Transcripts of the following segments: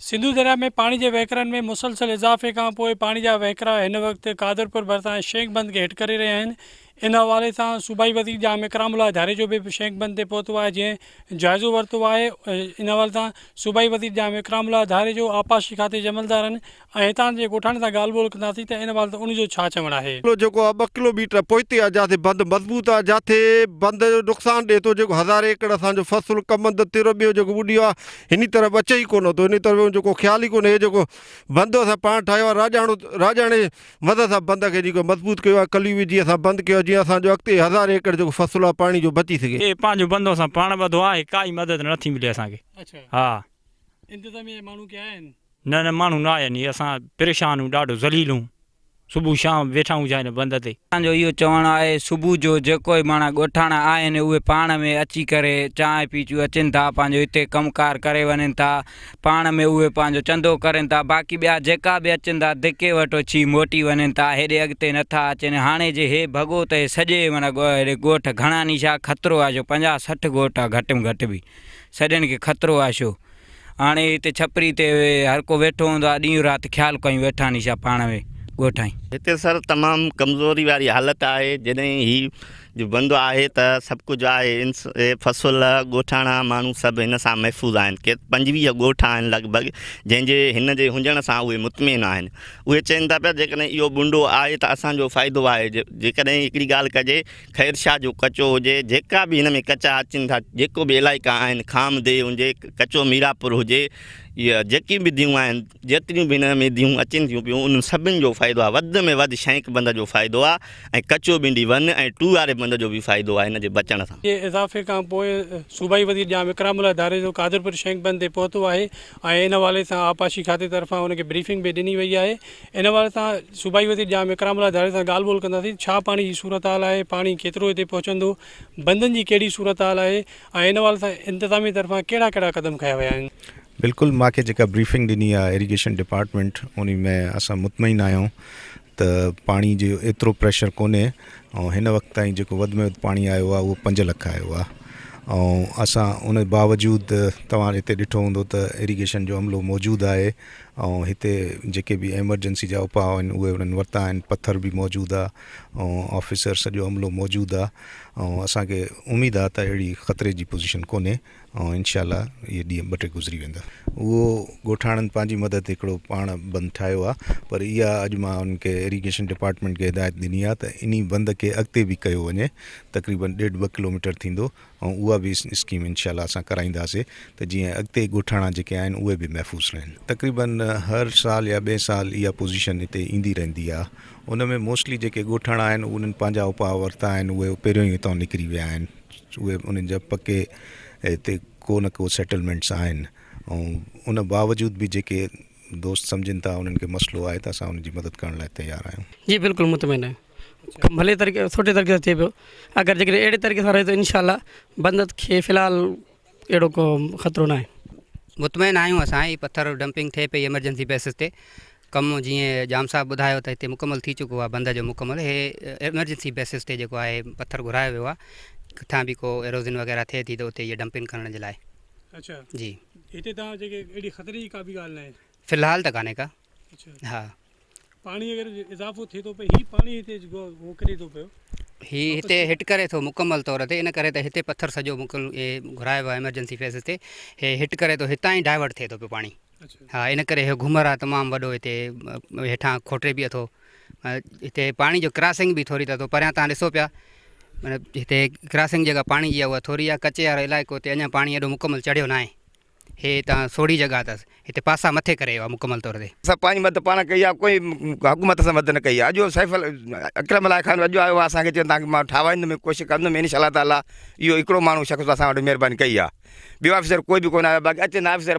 सिंधु दरिया में पानी के वहकरनि में मुसलसल इजाफे का पोइ पानी जा वहकरा इन वक्त कादरपुर भरिसां शेख बंद के हिट करे रहिया आहिनि। इन हवाले सां सूबाई वज़ीर जाम इकरामुल्लाह धारे जो भी शेख बंद ते पहुतो आहे, जंहिं जाइज़ो वरितो आहे। इन हवाले सां सूबाई वज़ीर जाम इकरामुल्लाह धारे जो आपाशी खाते जे अमलदार आहिनि ऐं हितां जे ॻोठाणे सां ॻाल्हि ॿोल कंदासीं त इन हवाले सां उन जो छा चवणु आहे। जेको आहे 2 किलोमीटर पोइते आहे, जिथे बंद मज़बूत आहे, जिथे बंद जो नुक़सानु ॾिए थो, जेको 1000 एकड़ असांजो फसल कमंद तिरो ॿियो जेको ॿुॾियो आहे हिन तरफ़ अचे ई कोन थो। इन तरफ़ जेको ख़्यालु ई कोन्हे। हे जेको बंदि असां पाण ठाहियो आहे, राजाणे मदद सां बंद खे जेको मज़बूत कयो आहे, कलियूं विझी असां बंदि कयो आहे, जीअं असांजो अॻिते 1000 एकड़ जेको फसल आहे पाणी जो बची सघे। ये पंहिंजो बंदो असां पाण ॿधो आहे, काई मदद नथी मिले असांखे। हा, इंतज़ामिया माण्हू के आहिनि? न न माण्हू न आया आहिनि, असां परेशान आहियूं, ॾाढो ज़लील आहियूं, सुबुह शाम वेठा आहियूं हिन बंद ते। असांजो इहो चवणु आहे, सुबुह जो जेको माना ॻोठाणा आहिनि उहे पाण में अची करे चांहि पीचूं अचनि था, पंहिंजो हिते कमुकार करे वञनि था, पाण में उहे पंहिंजो चंदो करनि था। बाक़ी ॿिया जेका बि अचनि था धिके वटि अची मोटी वञनि था, हेॾे अॻिते नथा अचनि। हाणे जे हे भॻो त सॼे माना हेॾे ॻोठ घणा नी छा ख़तरो आहे, जो 50-60 ॻोठ आहे घटि में घटि बि, सॼनि खे ख़तरो आहे। छो हाणे हिते छपरी ते हर को वेठो हूंदो आहे, ॾींहुं राति ख़्यालु कयूं वेठा नी छा पाण में ॻोठाई। हिते सर तमामु कमज़ोरी वारी हालत आहे। जॾहिं ही जो बंदो आहे त सभु कुझु आहे, फसल ॻोठाणा माण्हू सभु हिन सां महफ़ूज़ आहिनि। के 25 ॻोठ आहिनि लॻभॻि, जंहिंजे हिन जे हुजण सां उहे मुतमिन आहिनि। उहे चवनि था पिया जेकॾहिं इहो बुंडो आहे त असांजो फ़ाइदो आहे। जेकॾहिं हिकिड़ी ॻाल्हि कजे, ख़ैरशाह जो कचो हुजे, जेका बि हिन में कचा अचनि था, जेको बि इलाइक़ा आहिनि, खामदे हुजे, कचो मीरापुर हुजे, इहा जेकी बि दियूं आहिनि, जेतिरियूं बि हिन में दियूं अचनि थियूं पियूं, उन सभिनि जो फ़ाइदो आहे। वधि में वधि शेंक बंद जो फ़ाइदो आहे ऐं कचो बिंडी वन ऐं 2 वारे बंद जो बि फ़ाइदो आहे हिन जे बचण सां। ये इज़ाफ़े खां पोइ सूबाई वज़ीर जाम इकरामुल्लाह धारे जो कादरपुर शेख बंद ते पहुतो आहे ऐं इन हवाले सां आपाशी खाते तरफ़ां उनखे ब्रीफिंग बि ॾिनी वई आहे। इन हवाले सां सूबाई वज़ीर जाम इकरामुल्लाह धारे सां ॻाल्हि ॿोल कंदासीं, छा पाणी जी सूरत हाल आहे, पाणी केतिरो हिते पहुचंदो, बंदनि जी कहिड़ी सूरत हाल आहे ऐं इन हवाले सां इंतिज़ामी तरफ़ां कहिड़ा कहिड़ा क़दम खया विया आहिनि। बिल्कुलु, मूंखे जेका ब्रीफिंग ॾिनी आहे इरिगेशन डिपार्टमेंट, उन में असां मुतमइन आहियूं त पाणी जो एतिरो प्रेशर कोन्हे ऐं हिन वक़्त ताईं जेको वधि में वधि पाणी आयो आहे उहो 5 लख आयो आहे। ऐं असां उन बावजूदि तव्हां हिते ॾिठो हूंदो त इरिगेशन जो अमलो मौजूदु आहे ऐं हिते जेके बि एमरजेंसी जा उपाउ आहिनि उहे उन्हनि वरिता आहिनि। पथर बि मौजूदु आहे ऐं ऑफिसर सॼो अमलो मौजूदु आहे ऐं असांखे उमेदु आहे त अहिड़ी ख़तरे जी पोज़ीशन कोन्हे ऐं इनशाला इहे ॾींहं 2-3 गुज़री वेंदा। उहो ॻोठाणनि पंहिंजी मदद हिकिड़ो पाण बंदि ठाहियो आहे, पर इहा अॼु मां उनखे इरिगेशन डिपार्टमेंट खे हिदायत ॾिनी आहे त इन बंद खे अॻिते बि कयो वञे, तक़रीबन 1.5-2 किलोमीटर थींदो ऐं उहा बि स्कीम इनशाला असां कराईंदासीं त जीअं अॻिते ॻोठाणा जेके आहिनि उहे बि महफ़ूज़ रहनि। तक़रीबन हर साल या ॿिए साल इहा पोज़ीशन हिते ईंदी रहंदी आहे। उन में मोस्टली जेके ॻोठाणा आहिनि उन्हनि पंहिंजा उपाउ वरिता आहिनि, उहे पहिरियों ई हितां निकिरी विया आहिनि। उहे उन्हनि जा पके हिते को न को सेटलमेंट्स आहिनि ऐं उन बावजूदि बि जेके दोस्त सम्झनि था उन्हनि खे मसइलो आहे त असां उनजी मदद करण लाइ तयारु आहियूं। जी बिल्कुलु मुतमिन आहे, कमु भले तरीक़े सुठे तरीक़े सां थिए पियो। अगरि जेकॾहिं अहिड़े तरीक़े सां रहे त इनशाला बंदत खे फ़िलहालु अहिड़ो को ख़तरो न आहे। मुतमिन आहियूं असां। ही पत्थर डंपिंग थिए पई एमरजेंसी बेसिस ते। कमु जीअं जाम साहब ॿुधायो त हिते मुकमल थी चुको आहे, बंद जो मुकमल। हे एमरजेंसी बेसिस ते जेको आहे पत्थर घुरायो वियो आहे, किथां बि को एरोज़न वग़ैरह थिए थी त उते इहे डंपिंग करण जे लाइ। अच्छा जी, हिते तव्हां जेके अहिड़ी ख़तरे जी का बि ॻाल्हि न आहे फ़िलहालु त कान्हे का। अच्छा, हा, पाणी अगरि इज़ाफ़ो थिए थो पियो, हीउ पाणी हिते जेको उहो किरे थो पियो, ही हिते हिट करे थो मुकमल तौर ते, इन करे त हिते पत्थर सॼो घुरायो आहे एमरजेंसी बेसिस ते। हे हिट करे थो, हितां ई डाइवर्ट थिए थो पियो पाणी। हा, इन करे हे घुमर आहे तमामु वॾो, हिते हेठां खोटे बि अथो। हिते पाणी जो क्रॉसिंग बि थोरी अथव, परियां तव्हां ॾिसो पिया, माना हिते क्रॉसिंग जेका पाणी जी आहे उहा थोरी आहे। कचे वारो इलाइक़ो ते अञा पाणी एॾो मुकमल चढ़ियो न आहे। हे तव्हां सोढ़ी जॻह अथसि, हिते पासा मथे करे वियो आहे मुकमल तौर ते। असां पंहिंजी मदद पाण कई आहे, कोई हुकूमत सां मदद न कई आहे। अॼु सैफ अकरम अलाई ख़ान अॼु आयो आहे, असांखे चवनि तव्हांखे मां ठावाईंदुमि, कोशिशि कंदुमि इनशाअल्लाह ताला। इहो हिकिड़ो माण्हू शख़्स असां वटि महिरबानी कई आहे, ॿियो ऑफिसर कोई बि कोन आयो। बाक़ी अचनि ऑफिसर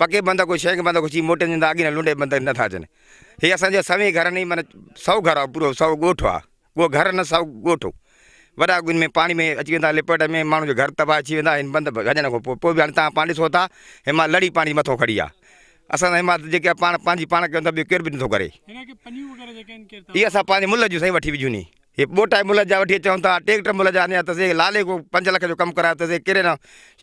पके बंद कोई शेख बंद कोई मोटे वेंदा, अॻे न लुंडे बंद नथा अचनि। हे असांजे सभई घरनि में माना 100 घर आहे, पूरो 100 ॻोठ आहे। उहो घर न 100 ॻोठ वॾा इन में पाणी में अची वेंदा, लिपट में माण्हू जो घर तबाह अची वेंदा आहिनि बंदि वञण खां पोइ बि। हाणे तव्हां पाण ॾिसो था, हेमां लड़ी पाणी मथो खड़ी आहे। असां हेमां जेके पाण पंहिंजी पाण कयूं था, ॿियो केर बि नथो करे। इहे असां पंहिंजे मुल्क जूं सही वठी विझूं नी। हे ॿोटा मुल जा वठी चऊं था ट्रैक्टर मुल जा आने अथसि लाले को 5 लाख जो कमु करायो अथसि कहिड़े न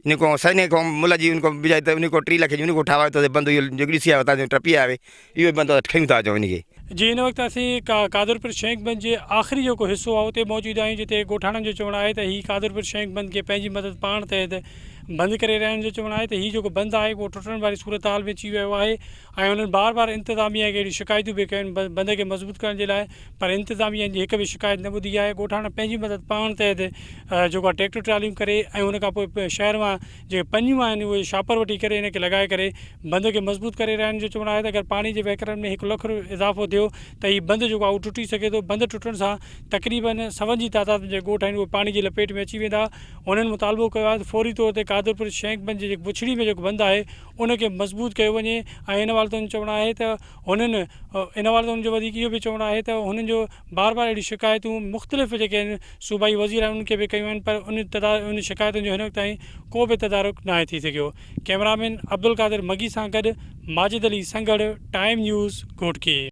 इन को सने को मुल जी उनको बिजाई त उन को 3 लाख जी उन को ठावायो अथसि बंदि इहो जेको ॾिसी आयो तव्हां टपी आवे इहो बंदो खयूं था अचूं इनखे जी इन वक़्तु असीं कादरपुर शेंखबंद जे आख़िरी जेको हिसो आहे उते मौजूदु आहियूं जिते ॻोठाणनि जो चवणु आहे त हीअ कादरपुर शेंखबंद खे पंहिंजी मदद पाण तहत बंदि करे रहण जो चवणु आहे त हीअ जेको बंदि आहे उहो टुटण वारी सूरत हाल में अची वियो आहे ऐं उन्हनि बार बार इंतिज़ामिया खे अहिड़ी शिकायतूं बि कयूं आहिनि बंदि खे मज़बूत करण जे लाइ पर इंतिज़ामिया जी हिकु बि शिकायत न ॿुधी आहे ॻोठाणा पंहिंजी मदद पाण तहत जेको आहे ट्रैक्टर ट्रालियूं करे ऐं उन खां पोइ शहर मां जेके पनियूं आहिनि उहे शापर वठी करे इनखे लॻाए करे बंदि खे मज़बूत करे रहण जो चवणु आहे त अगरि पाणी जे वहिकरनि में 1 लख इज़ाफ़ो थियो त हीअ बंदि जेको आहे उहो टुटी सघे थो बंदि टुटण सां तक़रीबन 100 जी तादाद में जेके ॻोठ आहिनि उहे पाणी जी लपेट में अची वेंदा उन्हनि मुतालबो कयो आहे त फौरी तौर ते कादरपुर शेंखबंद जे जेको पुछड़ी में जेको बंदि आहे उनखे मज़बूत कयो वञे ऐं इन वाल त चवणु आहे त हुननि इन वाल त हुनजो वधीक इहो बि चवणु आहे त हुननि जो बार बार अहिड़ी शिकायतूं मुख़्तलिफ़ जेके आहिनि सूबाई वज़ीर आहिनि उनखे बि कयूं आहिनि पर उन शिकायतुनि जो हिन वक़्तु ताईं को बि तदारुक न आहे थी सघियो कैमरामैन अब्दुल कादिर मगी सां गॾु माजिद अली संगड़ टाइम न्यूज़ घोटकी।